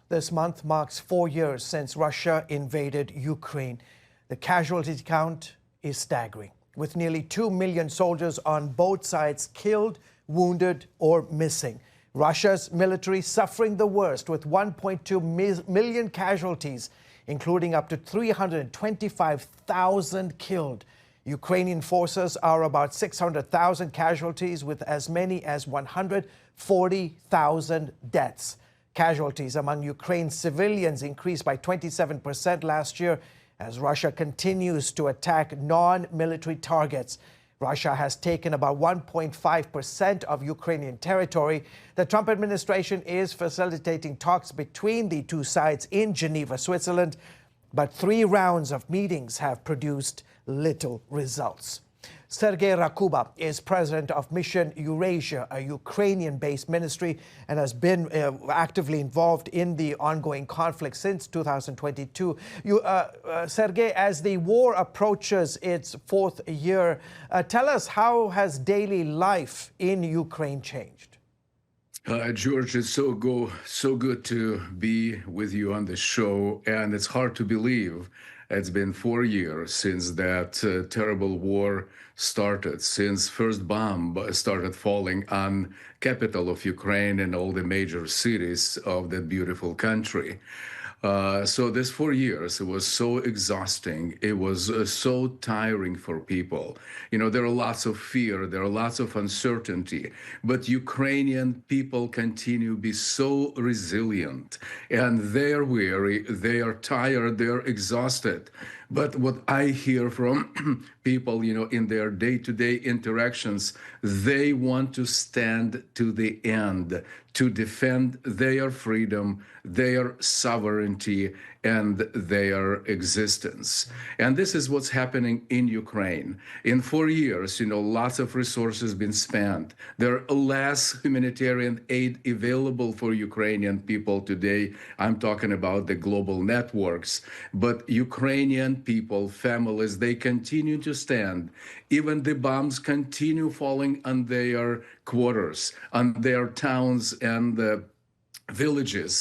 This month marks 4 years since Russia invaded Ukraine. The casualty count is staggering, with nearly 2 million soldiers on both sides killed, wounded, or missing. Russia's military suffering the worst, with 1.2 million casualties, including up to 325,000 killed. Ukrainian forces are about 600,000 casualties, with as many as 140,000 deaths. Casualties among Ukraine's civilians increased by 27% last year as Russia continues to attack non-military targets. Russia has taken about 1.5% of Ukrainian territory. The Trump administration is facilitating talks between the two sides in Geneva, Switzerland, but 3 rounds of meetings have produced little results. Sergei Rakuba is president of Mission Eurasia, a Ukrainian-based ministry, and has been actively involved in the ongoing conflict since 2022. Sergei, as the war approaches its 4th year, tell us, how has daily life in Ukraine changed? George, it's so good to be with you on the show, and it's hard to believe it's been 4 years since that terrible war started, since first bomb started falling on capital of Ukraine and all the major cities of that beautiful country. So this 4 years, it was so exhausting. It was so tiring for people. You know, there are lots of fear, there are lots of uncertainty, but Ukrainian people continue to be so resilient, and they are weary, they are tired, they are exhausted. But what I hear from people, you know, in their day-to-day interactions, they want to stand to the end to defend their freedom, their sovereignty, and their existence. And this is what's happening in Ukraine. In 4 years, you know, lots of resources been spent. There are less humanitarian aid available for Ukrainian people today. I'm talking about the global networks. But Ukrainian people, families, they continue to stand. Even the bombs continue falling on their quarters, on their towns and villages.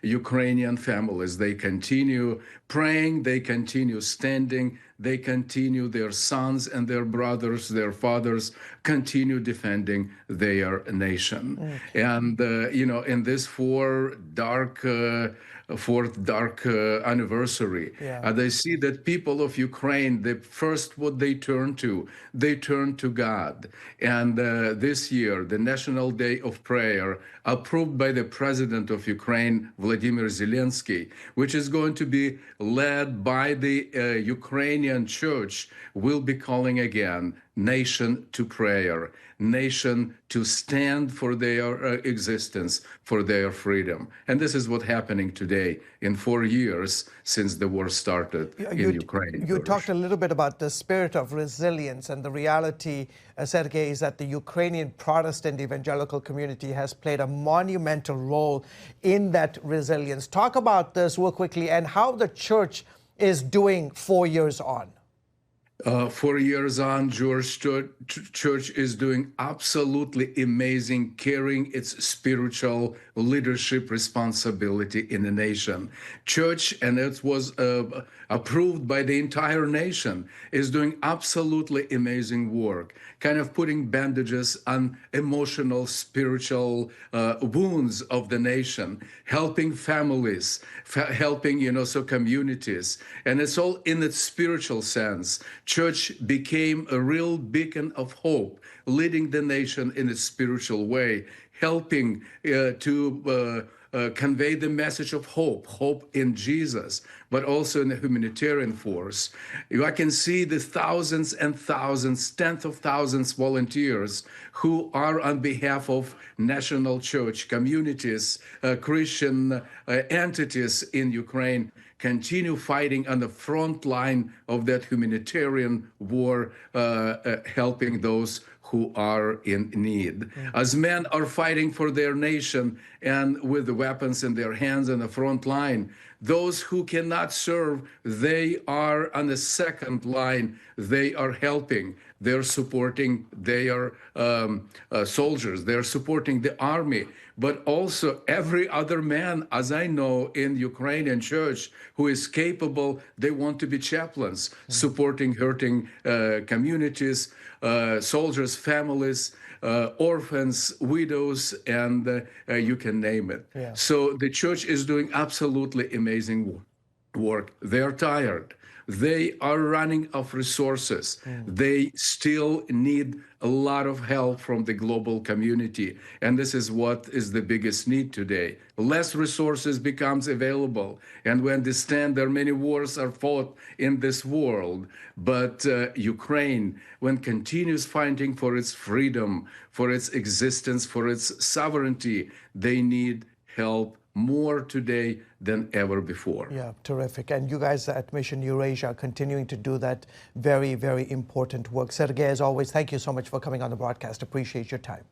Ukrainian families, they continue praying, they continue standing, they continue, their sons and their brothers, their fathers continue defending their nation. And, you know, in this fourth dark anniversary, they see that people of Ukraine, the first what they turn to God. And this year, the National Day of Prayer, approved by the President of Ukraine, Vladimir Zelensky, which is going to be led by the Ukrainian church, will be calling again nation to prayer, nation to stand for their existence, for their freedom. And this is what's happening today in 4 years since the war started in Ukraine. You talked a little bit about the spirit of resilience, and the reality, Sergei, is that the Ukrainian Protestant evangelical community has played a monumental role in that resilience. Talk about this real quickly and how the church is doing 4 years on. 4 years on, George, church is doing absolutely amazing, carrying its spiritual leadership responsibility in the nation. Church, and it was approved by the entire nation, is doing absolutely amazing work, kind of putting bandages on emotional, spiritual wounds of the nation, helping families, helping, you know, so communities. And it's all in its spiritual sense. Church became a real beacon of hope, leading the nation in a spiritual way, helping to convey the message of hope in Jesus, but also in the humanitarian force. I can see the thousands and thousands, tens of thousands volunteers who are on behalf of national church communities, Christian entities in Ukraine, continue fighting on the front line of that humanitarian war, helping those who are in need. As men are fighting for their nation and with the weapons in their hands on the front line, those who cannot serve, they are on the second line. They are helping. they're supporting their soldiers, they're supporting the army, but also every other man, as I know, in Ukrainian church who is capable, they want to be chaplains, supporting hurting communities, soldiers, families, orphans, widows, and you can name it. Yeah. So the church is doing absolutely amazing work. They're tired. They are running out of resources. They still need a lot of help from the global community. And this is what is the biggest need today. Less resources becomes available. And we understand there are many wars are fought in this world. But Ukraine, when continues fighting for its freedom, for its existence, for its sovereignty, they need help more today than ever before. Yeah, terrific. And you guys at Mission Eurasia are continuing to do that very, very important work. Sergei, as always, thank you so much for coming on the broadcast. Appreciate your time.